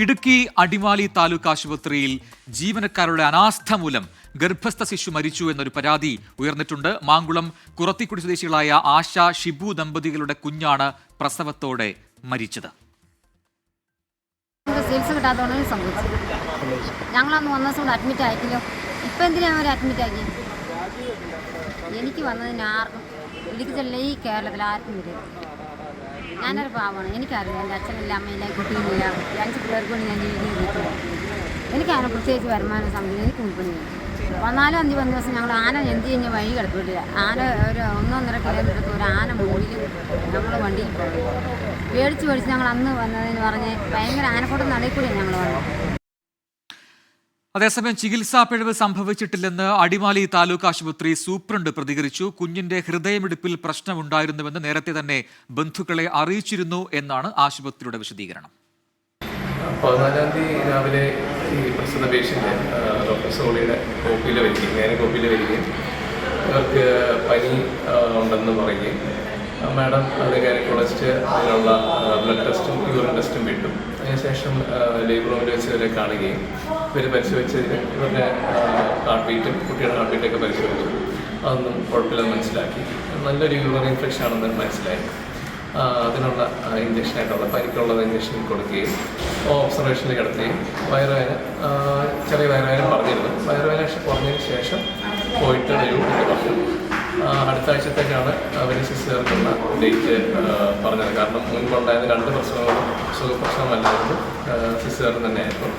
ഇടുക്കി അടിമാലി താലൂക്ക് ആശുപത്രിയിൽ ജീവനക്കാരുടെ അനാസ്ഥ മൂലം ഗർഭസ്ഥ ശിശു മരിച്ചു എന്നൊരു പരാതി ഉയർന്നിട്ടുണ്ട്. മാങ്കുളം കുറത്തിക്കുടി സ്വദേശികളായ ആശ ഷിബു ദമ്പതികളുടെ കുഞ്ഞാണ് പ്രസവത്തോടെ മരിച്ചത്. ചികിത്സ കിട്ടാത്തതുകൊണ്ടാണ് സംഭവിച്ചത്. ഞങ്ങളന്ന് വന്ന ദിവസം അഡ്മിറ്റ് ആയിട്ടില്ലോ. ഇപ്പം എന്തിനാണ് അവർ അഡ്മിറ്റ് ആക്കി? എനിക്ക് വന്നതിന് ആർക്കും ഇടുക്കിച്ചല്ല ഈ കേരളത്തിൽ ആർക്കും വരും. ഞാനൊരു പാവമാണ്, എനിക്കറിയില്ല. എൻ്റെ അച്ഛനില്ല, അമ്മയില്ല, കുട്ടിയില്ല, 5 പിള്ളേർക്ക് വേണ്ടി ഞാൻ ജീവിക്കുന്നത്. എനിക്കതിനെ പ്രത്യേകിച്ച് വരുമാനം സംബന്ധിച്ച് എനിക്ക് മുൻപണിയില്ല. 4-5 ദിവസം ഞങ്ങൾ ആന എന്ത് കഴിഞ്ഞ് വഴി കിടപ്പിട്ടില്ല. ആന ഒരു 1-1.5 കിലോമീറ്റർ ഒരു ആന മുകളിൽ ഞങ്ങൾ വണ്ടിയിൽ പോയി പേടിച്ച് ഞങ്ങൾ അന്ന് വന്നതെന്ന് പറഞ്ഞ് ഭയങ്കര ആനക്കൂട്ടം നടയിൽ കൂടിയാണ് ഞങ്ങൾ വന്നത്. അതേസമയം ചികിത്സാ പിഴവ് സംഭവിച്ചിട്ടില്ലെന്ന് അടിമാലി താലൂക്ക് ആശുപത്രി സൂപ്രണ്ട് പ്രതികരിച്ചു. കുഞ്ഞിന്റെ ഹൃദയമിടിപ്പിൽ പ്രശ്നമുണ്ടായിരുന്നുവെന്ന് നേരത്തെ തന്നെ ബന്ധുക്കളെ അറിയിച്ചിരുന്നു എന്നാണ് ആശുപത്രിയുടെ വിശദീകരണം. 14-ാം തീയതി രാവിലെ ഈ പ്രസ്തുത പേഷ്യൻ്റ് ഡോക്ടർ സോളിയുടെ കോപ്പിയിൽ വരികയും അവർക്ക് പനി ഉണ്ടെന്ന് പറയുകയും മാഡം അത് ഗൈനക്കോളജിസ്റ്റ് അതിനുള്ള ബ്ലഡ് ടെസ്റ്റും യൂറിൻ ടെസ്റ്റും വിട്ടു. അതിനുശേഷം ലേബർ റൂമിൽ വെച്ച് ഇവരെ കാണുകയും ഇവർ പരിശോധിച്ചതിന് ഇവരുടെ ഹാർട്ട് ബീറ്റും കുട്ടിയുടെ ഹാർട്ട് ബീറ്റൊക്കെ പരിശോധിച്ചു. അതൊന്നും കുഴപ്പമില്ലെന്ന് മനസ്സിലാക്കി. നല്ലൊരു യൂറിൻ ഇൻഫെക്ഷൻ ആണെന്ന് മനസ്സിലായി. അതിനുള്ള ഇഞ്ചക്ഷനായിട്ടുള്ള പരിക്കുള്ളത് ഇഞ്ചക്ഷൻ കൊടുക്കുകയും ഒബ്സർവേഷനിൽ കിടത്തുകയും ചെറിയ വയറുവേദന പറഞ്ഞിരുന്നു. വയറുവേദന കുറഞ്ഞതിന് ശേഷം പോയിട്ട് വരൂ എന്ന് പറഞ്ഞു. അടുത്ത ആഴ്ചത്തേക്കാണ് അവർ സിസ്റ്റർക്കുള്ള ഡേറ്റ് പറഞ്ഞത്. കാരണം മുൻപുണ്ടായിരുന്ന 2 പ്രശ്നങ്ങളും സുഖപ്രശ്നമല്ലായിരുന്നു, സിസ്റ്റർ തന്നെയായിരുന്നു.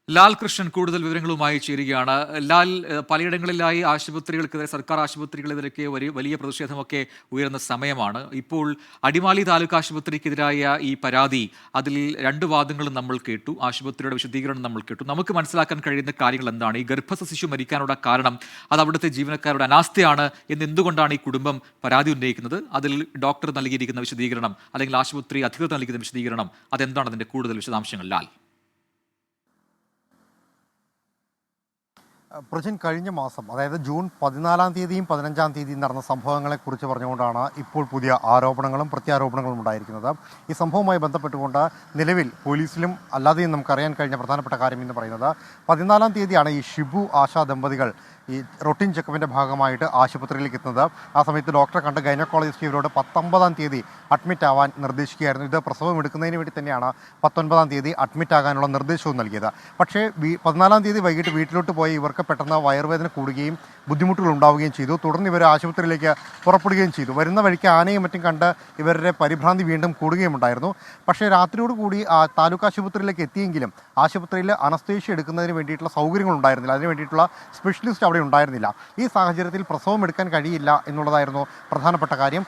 ലാൽ കൃഷ്ണൻ കൂടുതൽ വിവരങ്ങളുമായി ചേരുകയാണ്. ലാൽ, പലയിടങ്ങളിലായി ആശുപത്രികൾക്കെതിരെ, സർക്കാർ ആശുപത്രികളെതിരൊക്കെ വലിയ പ്രതിഷേധമൊക്കെ ഉയർന്ന സമയമാണ്. ഇപ്പോൾ അടിമാലി താലൂക്ക് ആശുപത്രിക്കെതിരായ ഈ പരാതി, അതിൽ 2 വാദങ്ങളും നമ്മൾ കേട്ടു, ആശുപത്രിയുടെ വിശദീകരണം നമ്മൾ കേട്ടു. നമുക്ക് മനസ്സിലാക്കാൻ കഴിയുന്ന കാര്യങ്ങൾ എന്താണ്? ഈ ഗർഭസ്ഥ ശിശു മരിക്കാനുള്ള കാരണം അത് അവിടുത്തെ ജീവനക്കാരുടെ അനാസ്ഥയാണ് എന്ന് എന്തുകൊണ്ടാണ് ഈ കുടുംബം പരാതി ഉന്നയിക്കുന്നത്? അതിൽ ഡോക്ടർ നൽകിയിരിക്കുന്ന വിശദീകരണം അല്ലെങ്കിൽ ആശുപത്രി അധികൃതർ നൽകിയ വിശദീകരണം, അതെന്താണ് അതിൻ്റെ കൂടുതൽ വിശദാംശങ്ങൾ? ലാൽ. പ്രജിൻ, കഴിഞ്ഞ മാസം അതായത് ജൂൺ 14-ാം തീയതിയും 15-ാം തീയതിയും നടന്ന സംഭവങ്ങളെക്കുറിച്ച് പറഞ്ഞുകൊണ്ടാണ് ഇപ്പോൾ പുതിയ ആരോപണങ്ങളും പ്രത്യാരോപണങ്ങളും ഉണ്ടായിരിക്കുന്നത്. ഈ സംഭവവുമായി ബന്ധപ്പെട്ടുകൊണ്ട് നിലവിൽ പോലീസിലും അല്ലാതെയും നമുക്കറിയാൻ കഴിഞ്ഞ പ്രധാനപ്പെട്ട കാര്യം എന്ന് പറയുന്നത് 14-ാം തീയതിയാണ് ഈ ഷിബു ആശ ദമ്പതികൾ ഈ റൊട്ടീൻ ചെക്കപ്പിൻ്റെ ഭാഗമായിട്ട് ആശുപത്രിയിലേക്ക് എത്തുന്നത്. ആ സമയത്ത് ഡോക്ടറെ കണ്ട് ഗൈനക്കോളജിസ്റ്റ് ഇവരോട് 19-ാം തീയതി അഡ്മിറ്റ് ആവാൻ നിർദ്ദേശിക്കുകയായിരുന്നു. ഇത് പ്രസവം എടുക്കുന്നതിന് വേണ്ടി തന്നെയാണ് 19-ാം തീയതി അഡ്മിറ്റ് ആകാനുള്ള നിർദ്ദേശവും നൽകിയത്. പക്ഷേ 14-ാം തീയതി വൈകിട്ട് വീട്ടിലോട്ട് പോയി ഇവർക്ക് പെട്ടെന്ന് വയറുവേദന കൂടുകയും ബുദ്ധിമുട്ടുകൾ ഉണ്ടാവുകയും ചെയ്തു. തുടർന്ന് ഇവർ ആശുപത്രിയിലേക്ക് പുറപ്പെടുകയും ചെയ്തു. വരുന്ന വഴിക്ക് ആനയും മറ്റും കണ്ട് ഇവരുടെ പരിഭ്രാന്തി വീണ്ടും കൂടുകയും ഉണ്ടായിരുന്നു. പക്ഷേ രാത്രിയോടുകൂടി താലൂക്ക് ആശുപത്രിയിലേക്ക് എത്തിയെങ്കിലും ആശുപത്രിയിൽ അനസ്തേഷ്യ എടുക്കുന്നതിന് വേണ്ടിയിട്ടുള്ള സൗകര്യങ്ങൾ ഉണ്ടായിരുന്നില്ല, അതിന് വേണ്ടിയിട്ടുള്ള സ്പെഷ്യലിസ്റ്റ് അവിടെ ഉണ്ടായിരുന്നില്ല. ഈ സാഹചര്യത്തിൽ പ്രസവം എടുക്കാൻ കഴിയില്ല എന്നുള്ളതായിരുന്നു പ്രധാനപ്പെട്ട കാര്യം.